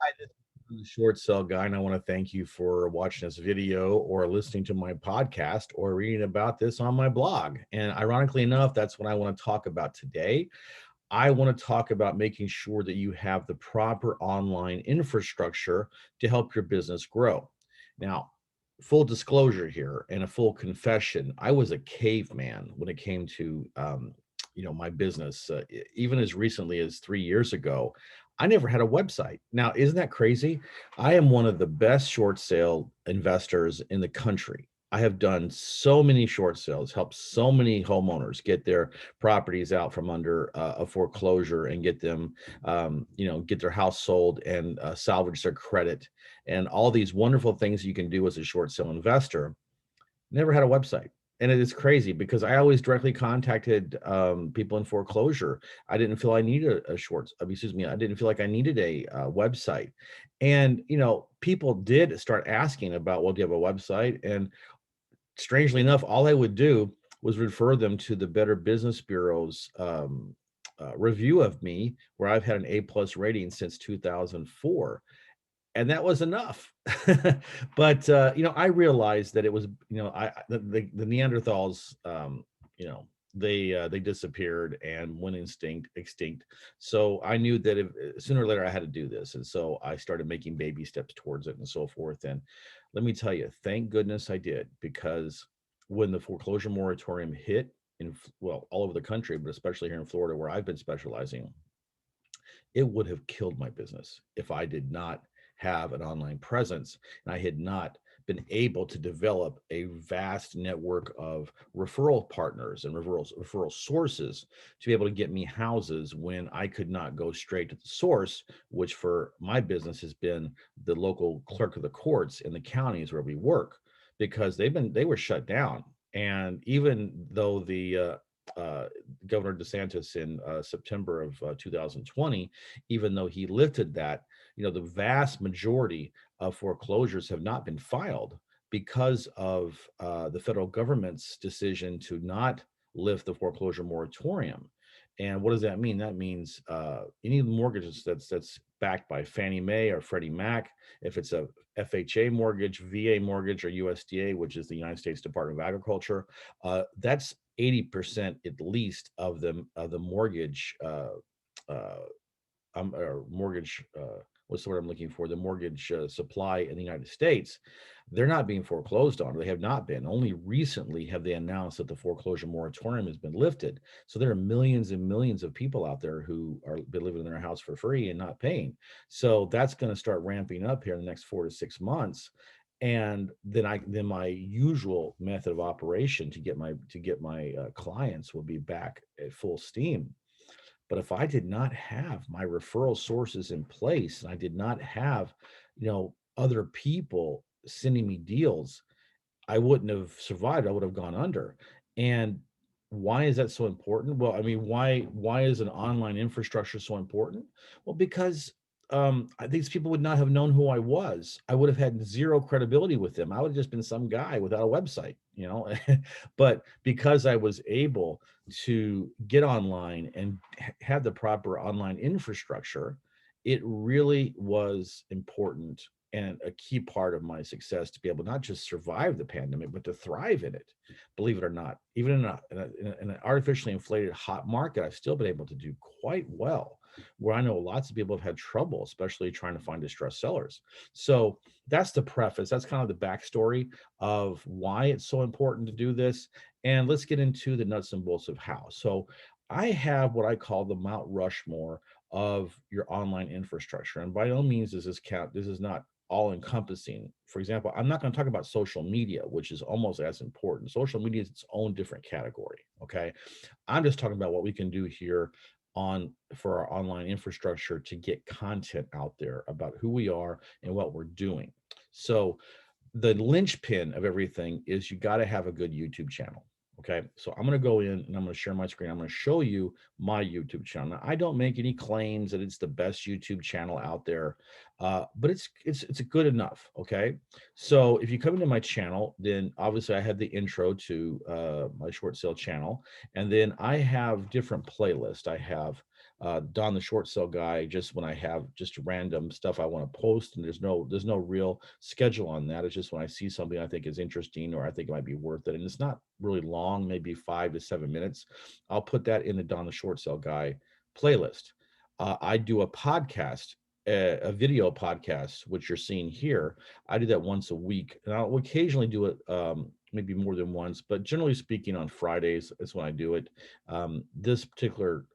Hi, this is the Short Sell Guy, and I want to thank you for watching this video or listening to my podcast or reading about this on my blog. And ironically enough, that's what I want to talk about today. I want to talk about making sure that you have the proper online infrastructure to help your business grow. Now, full disclosure here and a full confession, I was a caveman when it came to my business. Even as recently as 3 years ago, I never had a website. Now, isn't that crazy? I am one of the best short sale investors in the country. I have done so many short sales, helped so many homeowners get their properties out from under a foreclosure and get them, get their house sold and salvage their credit and all these wonderful things you can do as a short sale investor. Never had a website. And it is crazy because I always directly contacted people in foreclosure. I didn't feel I needed I didn't feel like I needed a website. And, people did start asking about, well, do you have a website? And strangely enough, all I would do was refer them to the Better Business Bureau's review of me, where I've had an A+ rating since 2004, and that was enough. But I realized that it was, the Neanderthals, they disappeared and went extinct. So I knew that if, sooner or later I had to do this, and so I started making baby steps towards it and so forth. And let me tell you, thank goodness I did, because when the foreclosure moratorium hit well, all over the country, but especially here in Florida where I've been specializing, it would have killed my business if I did not have an online presence and I had not been able to develop a vast network of referral partners and referral sources to be able to get me houses when I could not go straight to the source, which for my business has been the local clerk of the courts in the counties where we work, because they were shut down. And even though the uh, Governor DeSantis in September of 2020, even though he lifted that, the vast majority of foreclosures have not been filed because of the federal government's decision to not lift the foreclosure moratorium. And what does that mean? That means any mortgages that's backed by Fannie Mae or Freddie Mac, if it's a FHA mortgage, VA mortgage, or USDA, which is the United States Department of Agriculture, that's 80% at least of the mortgage uh, or mortgage, what's the word I'm looking for? The mortgage supply in the United States, they're not being foreclosed on. Or they have not been. Only recently have they announced that the foreclosure moratorium has been lifted. So there are millions and millions of people out there who are been living in their house for free and not paying. So that's going to start ramping up here in the next 4 to 6 months. And then my usual method of operation to get my clients will be back at full steam. But if I did not have my referral sources in place and I did not have, other people sending me deals, I wouldn't have survived. I would have gone under. And why is that so important? Well, I mean, why is an online infrastructure so important? Well, because these people would not have known who I was. I would have had zero credibility with them. I would have just been some guy without a website. But because I was able to get online and have the proper online infrastructure, it really was important and a key part of my success to be able not just survive the pandemic, but to thrive in it. Believe it or not, even in an artificially inflated hot market, I've still been able to do quite well. Where I know lots of people have had trouble, especially trying to find distressed sellers. So that's the preface. That's kind of the backstory of why it's so important to do this. And let's get into the nuts and bolts of how. So I have what I call the Mount Rushmore of your online infrastructure. And by no means does this count. This is not all encompassing. For example, I'm not going to talk about social media, which is almost as important. Social media is its own different category. Okay. I'm just talking about what we can do here on for our online infrastructure to get content out there about who we are and what we're doing. So the linchpin of everything is you got to have a good YouTube channel. Okay. So I'm going to go in and I'm going to share my screen. I'm going to show you my YouTube channel. Now, I don't make any claims that it's the best YouTube channel out there, but it's good enough. Okay. So if you come into my channel, then obviously I have the intro to my short sale channel, and then I have different playlists. I have Don the Short Sale Guy, just when I have just random stuff I want to post, and there's no real schedule on that. It's just when I see something I think is interesting or I think it might be worth it, and it's not really long, maybe 5 to 7 minutes. I'll put that in the Don the Short Sale Guy playlist. I do a podcast, a video podcast, which you're seeing here. I do that once a week, and I'll occasionally do it, maybe more than once, but generally speaking, on Fridays is when I do it. This particular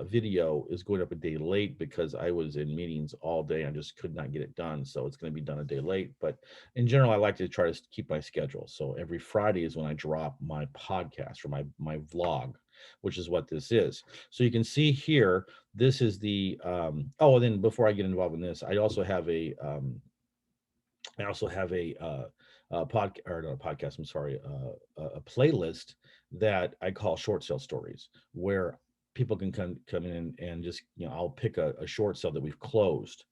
video is going up a day late because I was in meetings all day. I just could not get it done, so it's going to be done a day late. But in general, I like to try to keep my schedule. So every Friday is when I drop my podcast or my vlog, which is what this is. So you can see here, this is the oh, and then before I get involved in this, I also have or not a podcast. I'm sorry, a playlist that I call short sale stories, where people can come in and just, I'll pick a short sale that we've closed,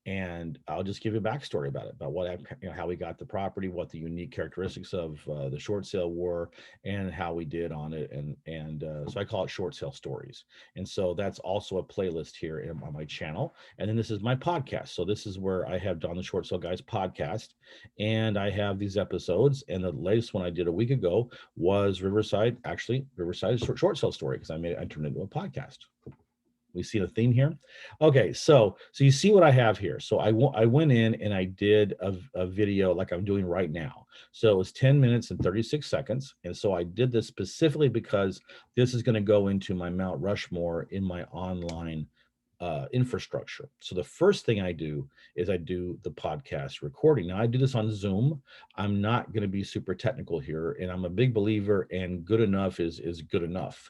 and I'll just give you a backstory about it, about how we got the property, what the unique characteristics of the short sale were, and how we did on it, and so I call it short sale stories. And so that's also a playlist here on my channel. And then this is my podcast. So this is where I have Don the Short Sale Guys podcast, and I have these episodes. And the latest one I did a week ago was Riverside, actually Riverside short sale story, because I turned it into a podcast. We see the theme here. Okay, so you see what I have here. So I went in and I did a video like I'm doing right now. So it was 10 minutes and 36 seconds. And so I did this specifically because this is going to go into my Mount Rushmore in my online infrastructure. So the first thing I do is I do the podcast recording. Now I do this on Zoom. I'm not going to be super technical here, and I'm a big believer in good enough is good enough.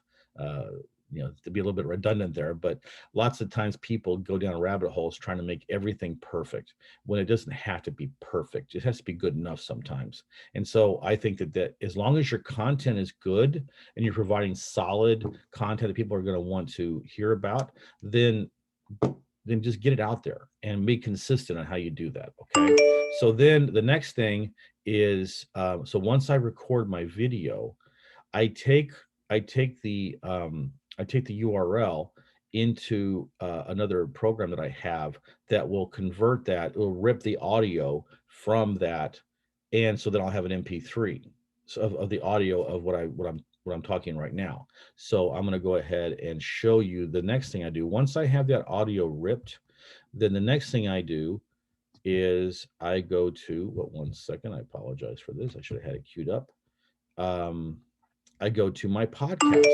To be a little bit redundant there, but lots of times people go down rabbit holes trying to make everything perfect when it doesn't have to be perfect. It has to be good enough sometimes. And so I think that as long as your content is good and you're providing solid content that people are going to want to hear about, then just get it out there and be consistent on how you do that. Okay. So then the next thing is, so once I record my video, I take the URL into another program that I have that will convert that. It will rip the audio from that, and so then I'll have an MP3 of the audio of what I'm talking right now. So I'm going to go ahead and show you the next thing I do. Once I have that audio ripped, then the next thing I do is I go to, one second, I apologize for this. I should have had it queued up. I go to my podcast.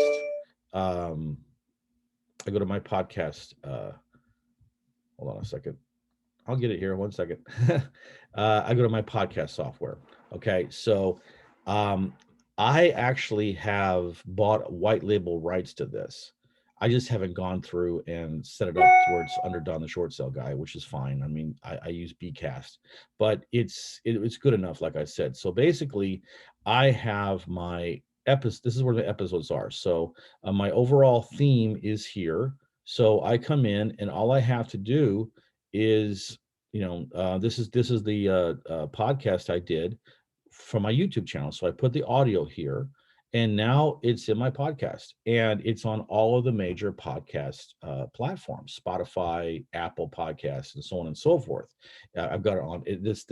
I go to my podcast. Hold on a second. I'll get it here. 1 second. I go to my podcast software. Okay. So I actually have bought white label rights to this. I just haven't gone through and set it up towards under Don the Short Sale Guy, which is fine. I mean, I use Bcast, but it's good enough, like I said. So basically, I have my episodes. This is where the episodes are. So my overall theme is here. So I come in and all I have to do is, this is the podcast I did from my YouTube channel. So I put the audio here, and now it's in my podcast, and it's on all of the major podcast platforms: Spotify, Apple Podcasts, and so on and so forth. I've got it on this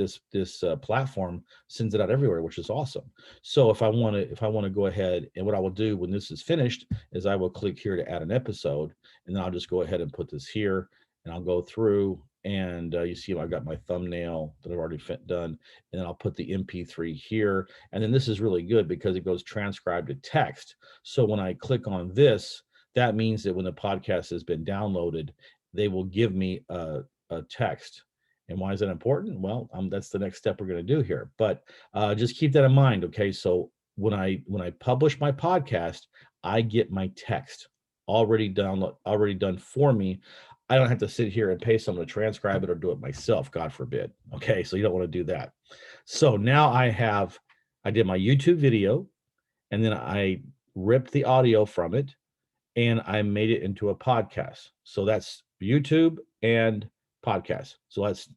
platform sends it out everywhere, which is awesome. So if I want to go ahead, and what I will do when this is finished is I will click here to add an episode, and then I'll just go ahead and put this here, and I'll go through, and you see I've got my thumbnail that I've already done, and then I'll put the MP3 here. And then this is really good because it goes transcribed to text. So when I click on this, that means that when the podcast has been downloaded, they will give me a text. And why is that important? Well, that's the next step we're going to do here. But just keep that in mind. Okay. So when I publish my podcast, I get my text already done for me. I don't have to sit here and pay someone to transcribe it or do it myself, God forbid. Okay, so you don't want to do that. So now I did my YouTube video, and then I ripped the audio from it, and I made it into a podcast. So that's YouTube and podcast. So that's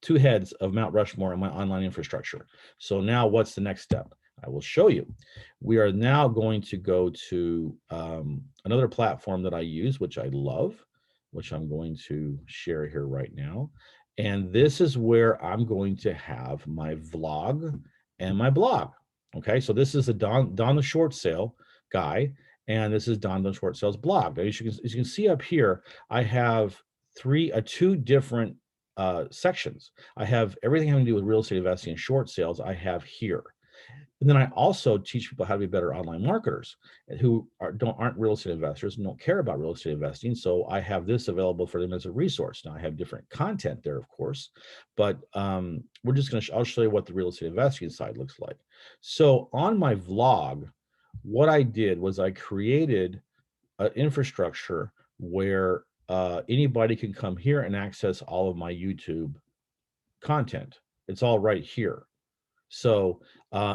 two heads of Mount Rushmore in my online infrastructure. So now what's the next step? I will show you. We are now going to go to another platform that I use, which I love, which I'm going to share here right now. And this is where I'm going to have my vlog and my blog. Okay, so this is a Don the Short Sale guy, and this is Don the Short Sales blog. Now, as you can see up here, I have two different sections. I have everything having to do with real estate investing and short sales. I have here. And then I also teach people how to be better online marketers who aren't real estate investors and don't care about real estate investing. So I have this available for them as a resource. Now I have different content there, of course, but we're just going to, I'll show you what the real estate investing side looks like. So on my vlog, what I did was I created an infrastructure where anybody can come here and access all of my YouTube content. It's all right here. So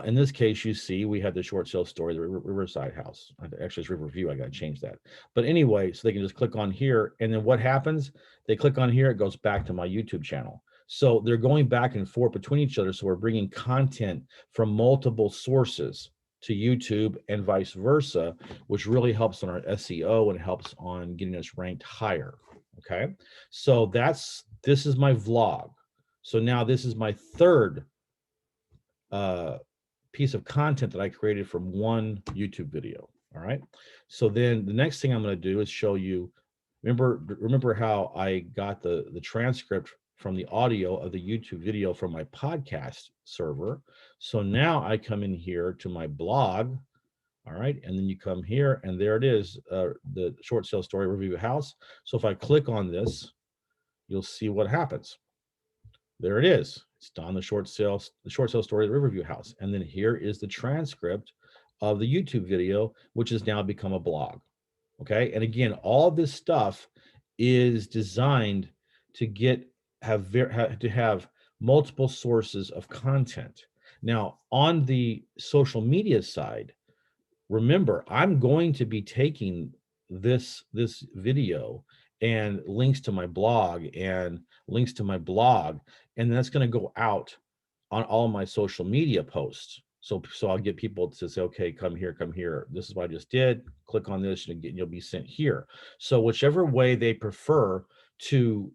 in this case, you see we had the short sale story, the Riverside House. Actually, it's Riverview. I got to change that. But anyway, so they can just click on here. And then what happens? They click on here. It goes back to my YouTube channel. So they're going back and forth between each other. So we're bringing content from multiple sources to YouTube and vice versa, which really helps on our SEO and helps on getting us ranked higher. Okay. So this is my vlog. So now this is my third piece of content that I created from one YouTube video. All right. So then the next thing I'm going to do is show you, remember how I got the transcript from the audio of the YouTube video from my podcast server. So now I come in here to my blog. All right. And then you come here and there it is, the short sale story review house. So if I click on this, you'll see what happens. There it is. It's Don the short sale story of the Riverview House. And then here is the transcript of the YouTube video, which has now become a blog. Okay. And again, all this stuff is designed to have multiple sources of content. Now, on the social media side, remember, I'm going to be taking this video and links to my blog and links to my blog, and that's going to go out on all my social media posts. So I'll get people to say, okay, come here. This is what I just did. Click on this, and you'll be sent here. So whichever way they prefer to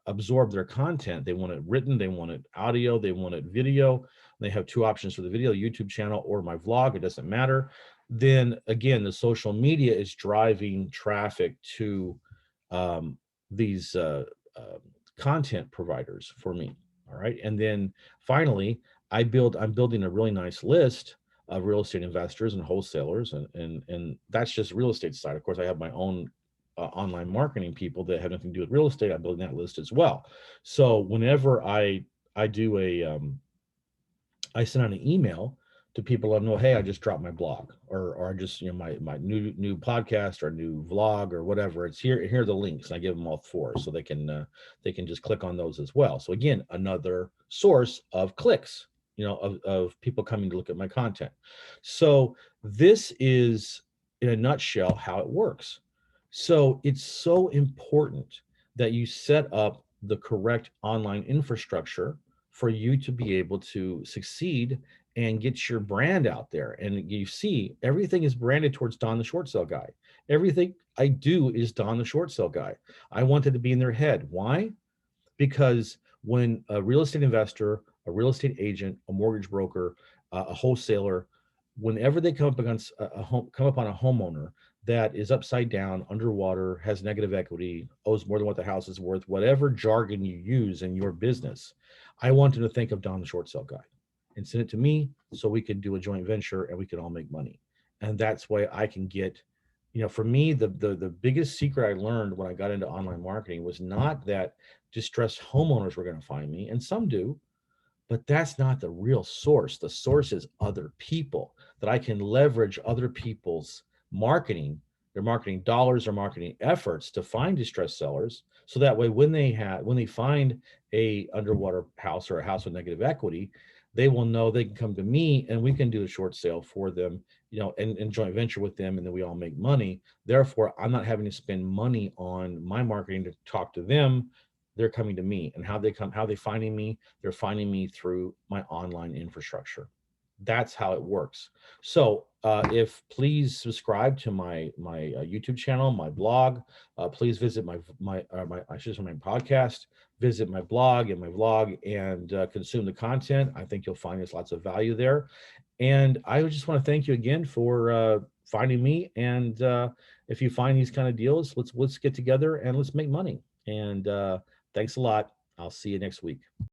absorb their content, they want it written, they want it audio, they want it video. They have two options for the video: YouTube channel or my vlog. It doesn't matter. Then again, the social media is driving traffic to these content providers for me. All right. And then finally, I'm building a really nice list of real estate investors and wholesalers. And that's just real estate side. Of course, I have my own online marketing people that have nothing to do with real estate. I'm building that list as well. So whenever I do I send out an email to people I know, hey, I just dropped my blog, or I just, my new podcast or new vlog or whatever. It's here. Here are the links. And I give them all four, so they can just click on those as well. So again, another source of clicks, of people coming to look at my content. So this is, in a nutshell, how it works. So it's so important that you set up the correct online infrastructure for you to be able to succeed and get your brand out there. And you see, everything is branded towards Don the Short Sale Guy. Everything I do is Don the Short Sale Guy. I wanted to be in their head. Why? Because when a real estate investor, a real estate agent, a mortgage broker, a wholesaler, whenever they come up against come upon a homeowner that is upside down, underwater, has negative equity, owes more than what the house is worth, whatever jargon you use in your business, I want them to think of Don the Short Sale Guy and send it to me so we can do a joint venture and we can all make money. And that's why I can get, for me, the biggest secret I learned when I got into online marketing was not that distressed homeowners were going to find me, and some do, but that's not the real source. The source is other people, that I can leverage other people's marketing, their marketing dollars or marketing efforts to find distressed sellers. So that way, when they find a underwater house or a house with negative equity, they will know they can come to me and we can do a short sale for them, and joint venture with them, and then we all make money. Therefore, I'm not having to spend money on my marketing to talk to them. They're coming to me. And how they finding me? They're finding me through my online infrastructure. That's how it works. So if please subscribe to my YouTube channel, my blog. Please visit my I should say my podcast. Visit my blog and my vlog and consume the content. I think you'll find there's lots of value there. And I just want to thank you again for finding me. And if you find these kind of deals, let's get together and let's make money. And thanks a lot. I'll see you next week.